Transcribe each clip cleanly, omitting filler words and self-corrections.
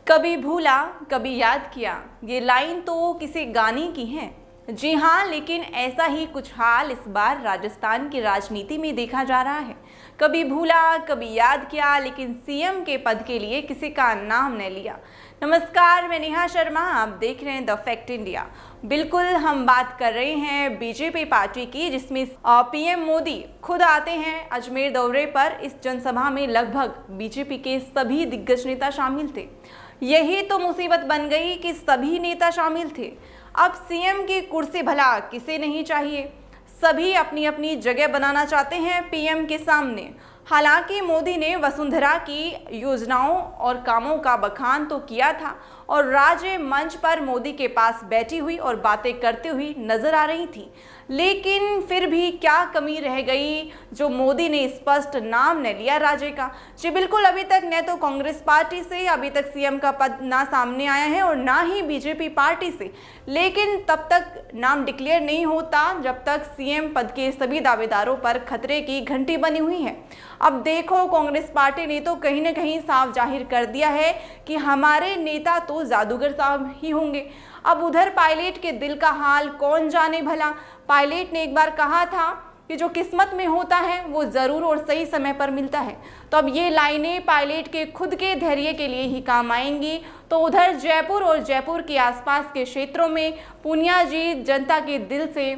कभी भूला कभी याद किया, ये लाइन तो किसी गाने की है। जी हाँ, लेकिन ऐसा ही कुछ हाल इस बार राजस्थान की राजनीति में देखा जा रहा है। कभी भूला कभी याद किया, लेकिन सीएम के पद के लिए किसी का नाम न लिया। नमस्कार, मैं नेहा शर्मा, आप देख रहे हैं द फैक्ट इंडिया। बिल्कुल, हम बात कर रहे हैं बीजेपी पार्टी की, जिसमें पीएम मोदी खुद आते हैं अजमेर दौरे पर। इस जनसभा में लगभग बीजेपी के सभी दिग्गज नेता शामिल थे। यही तो मुसीबत बन गई कि सभी नेता शामिल थे। अब सीएम की कुर्सी भला किसे नहीं चाहिए, सभी अपनी अपनी जगह बनाना चाहते हैं पीएम के सामने। हालांकि मोदी ने वसुंधरा की योजनाओं और कामों का बखान तो किया था और राज्य मंच पर मोदी के पास बैठी हुई और बातें करती हुई नजर आ रही थी, लेकिन फिर भी क्या कमी रह गई जो मोदी ने स्पष्ट नाम न लिया राज्य का। जी बिल्कुल, अभी तक न तो कांग्रेस पार्टी से अभी तक सीएम का पद ना सामने आया है और ना ही बीजेपी पार्टी से, लेकिन तब तक नाम डिक्लेयर नहीं होता जब तक सीएम पद के सभी दावेदारों पर खतरे की घंटी बनी हुई है। अब देखो, कांग्रेस पार्टी ने तो कहीं ना कहीं साफ जाहिर कर दिया है कि हमारे नेता तो जादूगर साहब ही होंगे। अब उधर पायलट के दिल का हाल कौन जाने भला। पायलट ने एक बार कहा था कि जो किस्मत में होता है वो ज़रूर और सही समय पर मिलता है। तो अब ये लाइनें पायलट के खुद के धैर्य के लिए ही काम आएंगी। तो उधर जयपुर और जयपुर के आसपास के क्षेत्रों में पूनिया जी जनता के दिल से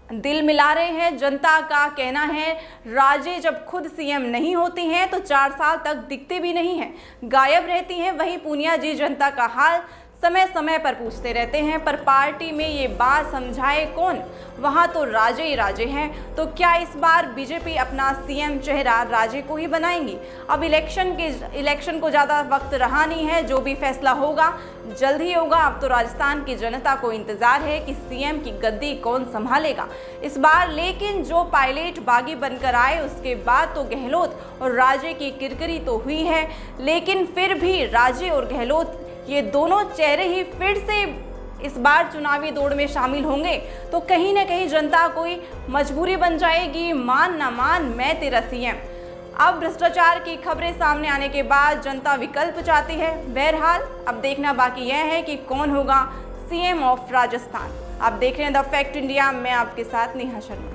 दिल मिला रहे हैं। जनता का कहना है, राजे जब खुद सीएम नहीं होती हैं तो 4 साल तक दिखते भी नहीं हैं, गायब रहती हैं। वहीं पूनिया जी जनता का हाल समय समय पर पूछते रहते हैं, पर पार्टी में ये बात समझाए कौन, वहाँ तो राजे ही राजे हैं। तो क्या इस बार बीजेपी अपना सीएम चेहरा राजे को ही बनाएंगी? अब इलेक्शन को ज़्यादा वक्त रहा नहीं है, जो भी फैसला होगा जल्द ही होगा। अब तो राजस्थान की जनता को इंतजार है कि सीएम की गद्दी कौन संभालेगा इस बार। लेकिन जो पायलट बागी बनकर आए उसके बाद तो गहलोत और राजे की किरकिरी तो हुई है, लेकिन फिर भी राजे और गहलोत ये दोनों चेहरे ही फिर से इस बार चुनावी दौड़ में शामिल होंगे तो कहीं ना कहीं जनता कोई मजबूरी बन जाएगी, मान ना मान मैं तेरा सीएम। अब भ्रष्टाचार की खबरें सामने आने के बाद जनता विकल्प चाहती है। बहरहाल अब देखना बाकी यह है कि कौन होगा सीएम ऑफ राजस्थान। आप देख रहे हैं द फैक्ट इंडिया, मैं आपके साथ नेहा शर्मा।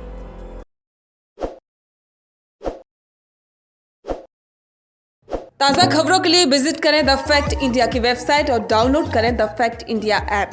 ताज़ा खबरों के लिए विजिट करें द फैक्ट इंडिया की वेबसाइट और डाउनलोड करें द फैक्ट इंडिया ऐप।